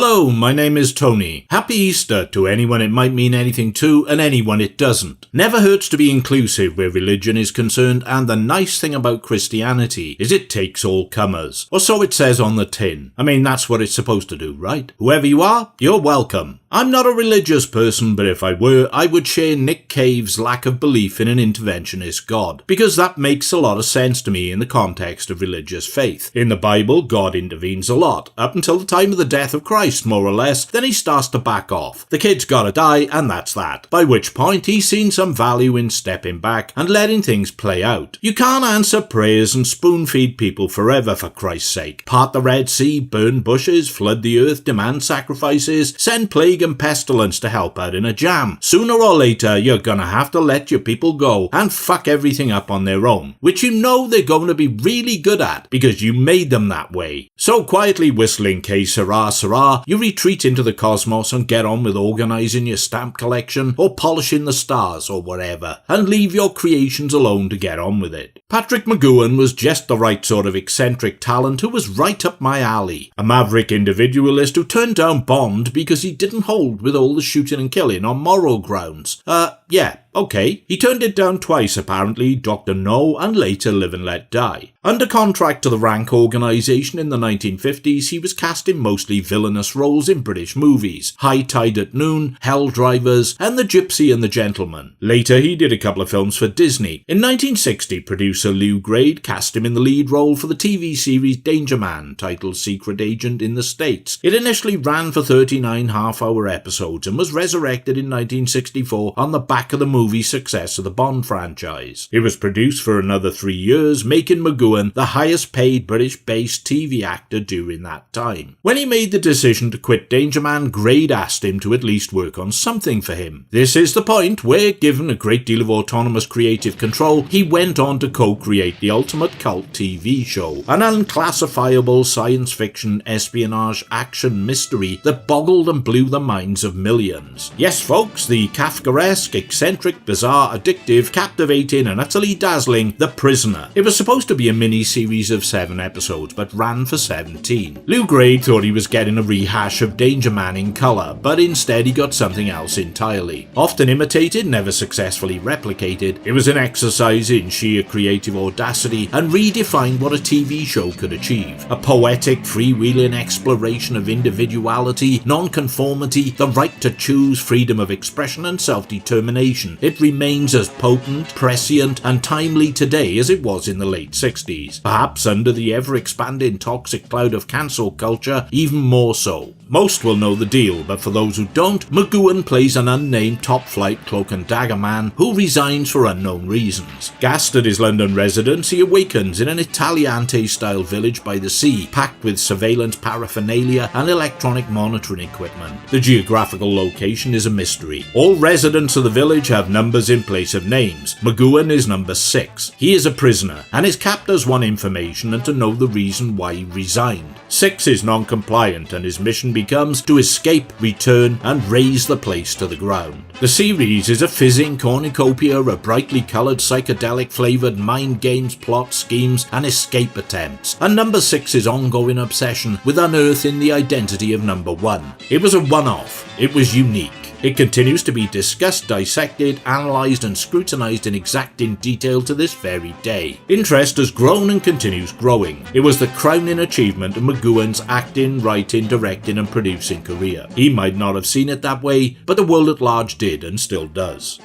Hello, my name is Tony. Happy Easter to anyone it might mean anything to and anyone it doesn't. Never hurts to be inclusive where religion is concerned, and the nice thing about Christianity is it takes all comers. Or so it says on the tin. I mean, that's what it's supposed to do, right? Whoever you are, you're welcome. I'm not a religious person, but if I were, I would share Nick Cave's lack of belief in an interventionist God, because that makes a lot of sense to me in the context of religious faith. In the Bible, God intervenes a lot, up until the time of the death of Christ, more or less, then he starts to back off. The kid's gotta die, and that's that. By which point, he's seen some value in stepping back and letting things play out. You can't answer prayers and spoon-feed people forever, for Christ's sake. Part the Red Sea, burn bushes, flood the earth, demand sacrifices, send plague and pestilence to help out in a jam. Sooner or later, you're gonna have to let your people go and fuck everything up on their own, which you know they're going to be really good at, because you made them that way. So quietly whistling Que Sera Sera, you retreat into the cosmos and get on with organising your stamp collection or polishing the stars or whatever, and leave your creations alone to get on with it. Patrick McGoohan was just the right sort of eccentric talent who was right up my alley. A maverick individualist who turned down Bond because he didn't hold with all the shooting and killing on moral grounds. Yeah. Okay, he turned it down twice apparently, Dr. No and later Live and Let Die. Under contract to the Rank organisation in the 1950s, he was cast in mostly villainous roles in British movies, High Tide at Noon, Hell Drivers, and The Gypsy and the Gentleman. Later he did a couple of films for Disney. In 1960, producer Lew Grade cast him in the lead role for the TV series Danger Man, titled Secret Agent in the States. It initially ran for 39 half-hour episodes and was resurrected in 1964 on the back of the movie success of the Bond franchise. It was produced for another 3 years, making McGoohan the highest paid British-based TV actor during that time. When he made the decision to quit Danger Man, Grade asked him to at least work on something for him. This is the point where, given a great deal of autonomous creative control, he went on to co-create the ultimate cult TV show, an unclassifiable science fiction espionage action mystery that boggled and blew the minds of millions. Yes folks, the Kafkaesque, eccentric, bizarre, addictive, captivating and utterly dazzling The Prisoner. It was supposed to be a mini-series of 7 episodes, but ran for 17. Lew Grade thought he was getting a rehash of Danger Man in colour, but instead he got something else entirely. Often imitated, never successfully replicated, it was an exercise in sheer creative audacity and redefined what a TV show could achieve. A poetic, freewheeling exploration of individuality, non-conformity, the right to choose, freedom of expression and self-determination. It remains as potent, prescient and timely today as it was in the late 60s. Perhaps under the ever-expanding toxic cloud of cancel culture, even more so. Most will know the deal, but for those who don't, McGoohan plays an unnamed top-flight cloak and dagger man who resigns for unknown reasons. Gassed at his London residence, he awakens in an Italiante-style village by the sea, packed with surveillance paraphernalia and electronic monitoring equipment. The geographical location is a mystery. All residents of the village have numbers in place of names. McGoohan is number 6. He is a prisoner, and his captors want information and to know the reason why he resigned. 6 is non-compliant, and his mission becomes to escape, return, and raise the place to the ground. The series is a fizzing cornucopia of brightly coloured, psychedelic-flavoured mind games, plot schemes, and escape attempts, and number 6's ongoing obsession with unearthing the identity of number 1. It was a one-off. It was unique. It continues to be discussed, dissected, analysed and scrutinised in exacting detail to this very day. Interest has grown and continues growing. It was the crowning achievement of McGoohan's acting, writing, directing and producing career. He might not have seen it that way, but the world at large did and still does.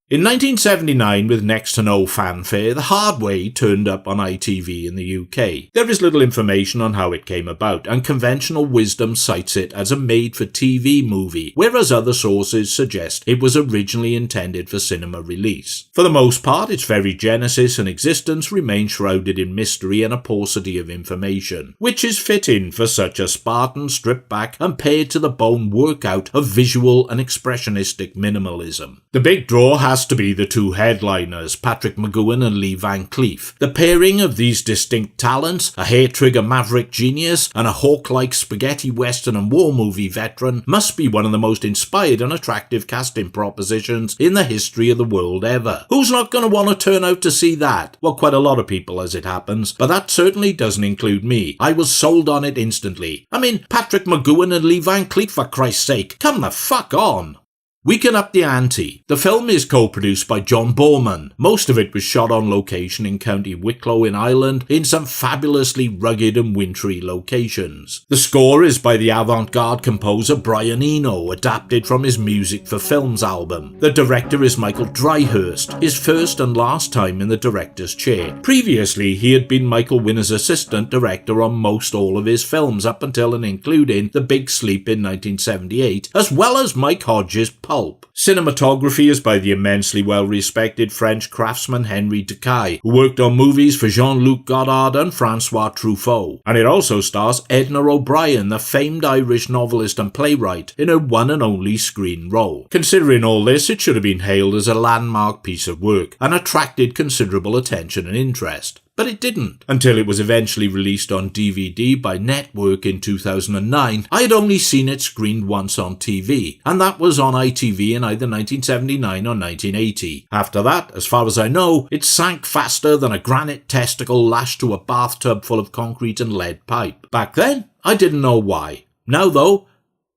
In 1979, with next to no fanfare, The Hard Way turned up on ITV in the UK. There is little information on how it came about, and conventional wisdom cites it as a made-for-TV movie, whereas other sources suggest it was originally intended for cinema release. For the most part, its very genesis and existence remain shrouded in mystery and a paucity of information, which is fitting for such a Spartan, stripped-back and pared-to-the-bone workout of visual and expressionistic minimalism. The big draw has has to be the two headliners, Patrick McGoohan and Lee Van Cleef. The pairing of these distinct talents, a hair-trigger maverick genius and a hawk-like spaghetti western and war movie veteran, must be one of the most inspired and attractive casting propositions in the history of the world ever. Who's not going to want to turn out to see that? Well, quite a lot of people as it happens, but that certainly doesn't include me. I was sold on it instantly. I mean, Patrick McGoohan and Lee Van Cleef, for Christ's sake, come the fuck on. We can up the ante. The film is co-produced by John Boorman. Most of it was shot on location in County Wicklow in Ireland in some fabulously rugged and wintry locations. The score is by the avant-garde composer Brian Eno, adapted from his Music for Films album. The director is Michael Dryhurst, his first and last time in the director's chair. Previously, he had been Michael Winner's assistant director on most all of his films up until and including The Big Sleep in 1978, as well as Mike Hodges' Pulp. Cinematography is by the immensely well-respected French craftsman Henri Decaille, who worked on movies for Jean-Luc Godard and Francois Truffaut. And it also stars Edna O'Brien, the famed Irish novelist and playwright, in her one and only screen role. Considering all this, it should have been hailed as a landmark piece of work, and attracted considerable attention and interest. But it didn't. Until it was eventually released on DVD by Network in 2009, I had only seen it screened once on TV, and that was on ITV in either 1979 or 1980. After that, as far as I know, it sank faster than a granite testicle lashed to a bathtub full of concrete and lead pipe. Back then, I didn't know why. Now though,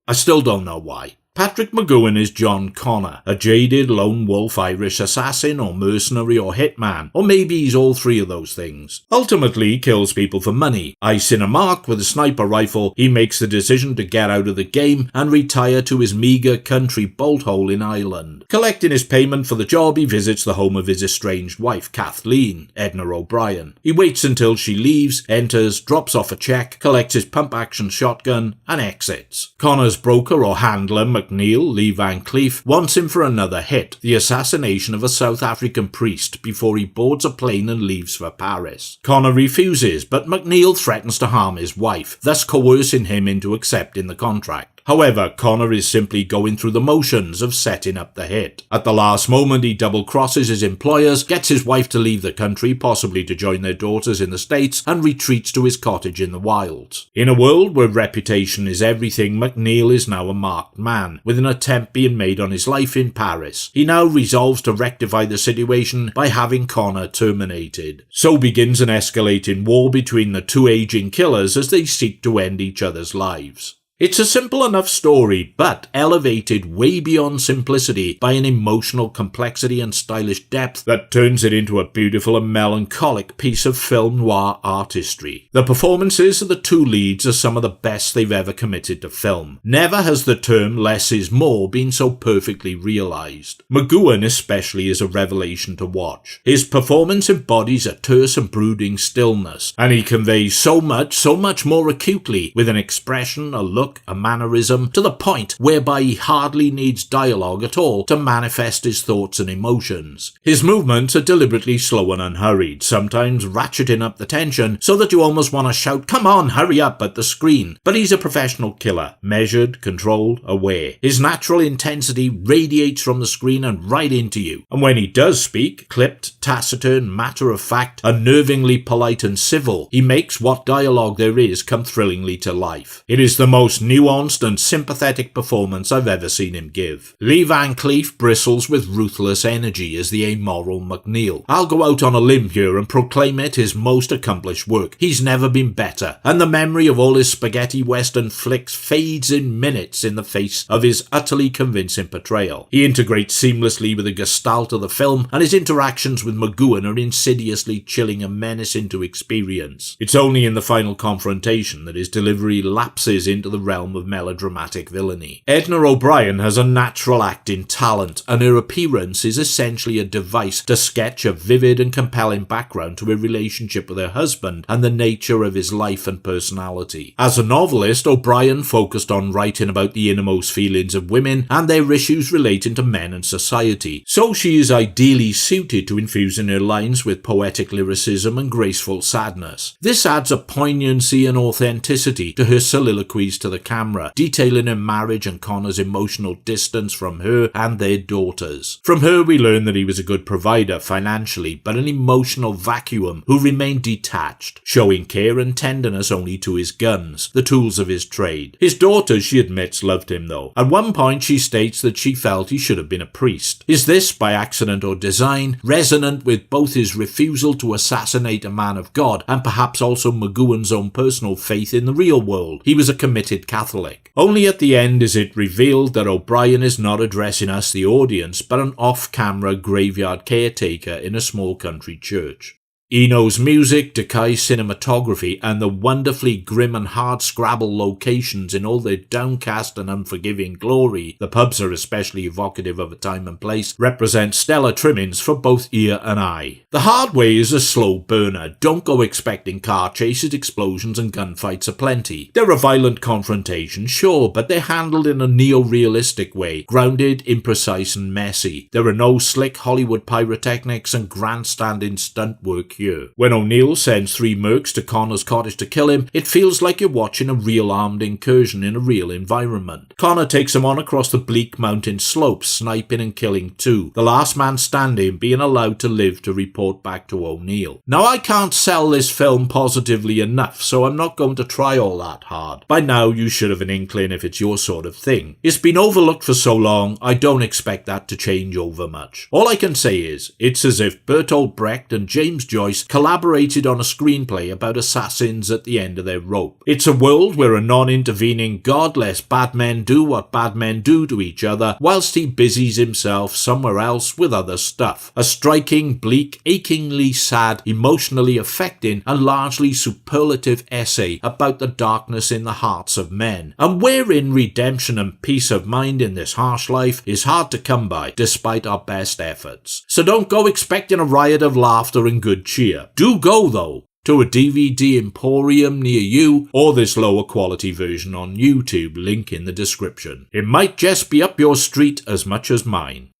I still don't know why. Patrick McGoohan is John Connor, a jaded lone wolf Irish assassin or mercenary or hitman, or maybe he's all three of those things. Ultimately, he kills people for money. Icing a mark with a sniper rifle, he makes the decision to get out of the game and retire to his meagre country bolt hole in Ireland. Collecting his payment for the job, he visits the home of his estranged wife, Kathleen, Edna O'Brien. He waits until she leaves, enters, drops off a check, collects his pump-action shotgun, and exits. Connor's broker or handler, McNeil, Lee Van Cleef, wants him for another hit, the assassination of a South African priest before he boards a plane and leaves for Paris. Connor refuses, but McNeil threatens to harm his wife, thus coercing him into accepting the contract. However, Connor is simply going through the motions of setting up the hit. At the last moment, he double-crosses his employers, gets his wife to leave the country, possibly to join their daughters in the States, and retreats to his cottage in the wilds. In a world where reputation is everything, McNeil is now a marked man, with an attempt being made on his life in Paris. He now resolves to rectify the situation by having Connor terminated. So begins an escalating war between the two aging killers as they seek to end each other's lives. It's a simple enough story, but elevated way beyond simplicity by an emotional complexity and stylish depth that turns it into a beautiful and melancholic piece of film noir artistry. The performances of the two leads are some of the best they've ever committed to film. Never has the term less is more been so perfectly realised. McGoohan especially is a revelation to watch. His performance embodies a terse and brooding stillness, and he conveys so much more acutely, with an expression, a look, a mannerism, to the point whereby he hardly needs dialogue at all to manifest his thoughts and emotions. His movements are deliberately slow and unhurried, sometimes ratcheting up the tension so that you almost want to shout, "Come on, hurry up," at the screen. But he's a professional killer, measured, controlled, aware. His natural intensity radiates from the screen and right into you. And when he does speak, clipped, taciturn, matter-of-fact, unnervingly polite and civil, he makes what dialogue there is come thrillingly to life. It is the most nuanced and sympathetic performance I've ever seen him give. Lee Van Cleef bristles with ruthless energy as the amoral McNeil. I'll go out on a limb here and proclaim it his most accomplished work. He's never been better, and the memory of all his spaghetti western flicks fades in minutes in the face of his utterly convincing portrayal. He integrates seamlessly with the gestalt of the film, and his interactions with McGoohan are insidiously chilling and menacing to experience. It's only in the final confrontation that his delivery lapses into the realm of melodramatic villainy. Edna O'Brien has a natural acting talent, and her appearance is essentially a device to sketch a vivid and compelling background to her relationship with her husband and the nature of his life and personality. As a novelist, O'Brien focused on writing about the innermost feelings of women and their issues relating to men and society, so she is ideally suited to infusing her lines with poetic lyricism and graceful sadness. This adds a poignancy and authenticity to her soliloquies to the the camera, detailing her marriage and Connor's emotional distance from her and their daughters. From her we learn that he was a good provider financially, but an emotional vacuum who remained detached, showing care and tenderness only to his guns, the tools of his trade. His daughters, she admits, loved him though. At one point she states that she felt he should have been a priest. Is this, by accident or design, resonant with both his refusal to assassinate a man of God and perhaps also McGowan's own personal faith in the real world? He was a committed Catholic. Only at the end is it revealed that O'Brien is not addressing us, the audience, but an off-camera graveyard caretaker in a small country church. Eno's music, Takai's cinematography, and the wonderfully grim and hard-scrabble locations in all their downcast and unforgiving glory, the pubs are especially evocative of a time and place, represent stellar trimmings for both ear and eye. The hard way is a slow burner. Don't go expecting car chases, explosions, and gunfights aplenty. There are violent confrontations, sure, but they're handled in a neo-realistic way, grounded, imprecise, and messy. There are no slick Hollywood pyrotechnics and grandstanding stunt work here. When O'Neill sends 3 mercs to Connor's cottage to kill him, it feels like you're watching a real armed incursion in a real environment. Connor takes him on across the bleak mountain slopes, sniping and killing 2, the last man standing being allowed to live to report back to O'Neill. Now I can't sell this film positively enough, so I'm not going to try all that hard. By now you should have an inkling if it's your sort of thing. It's been overlooked for so long, I don't expect that to change over much. All I can say is, it's as if Bertolt Brecht and James Joyce collaborated on a screenplay about assassins at the end of their rope. It's a world where a non-intervening God lets bad men do what bad men do to each other, whilst he busies himself somewhere else with other stuff. A striking, bleak, achingly sad, emotionally affecting, and largely superlative essay about the darkness in the hearts of men, and wherein redemption and peace of mind in this harsh life is hard to come by, despite our best efforts. So don't go expecting a riot of laughter and good cheer. Do go, though, to a DVD emporium near you, or this lower quality version on YouTube, link in the description. It might just be up your street as much as mine.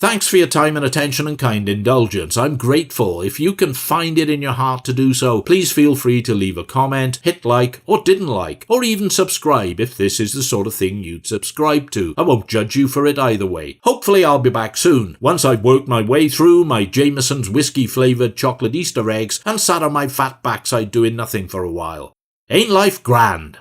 Thanks for your time and attention and kind indulgence. I'm grateful. If you can find it in your heart to do so, please feel free to leave a comment, hit like or didn't like, or even subscribe if this is the sort of thing you'd subscribe to. I won't judge you for it either way. Hopefully I'll be back soon, once I've worked my way through my Jameson's whiskey-flavoured chocolate Easter eggs and sat on my fat backside doing nothing for a while. Ain't life grand?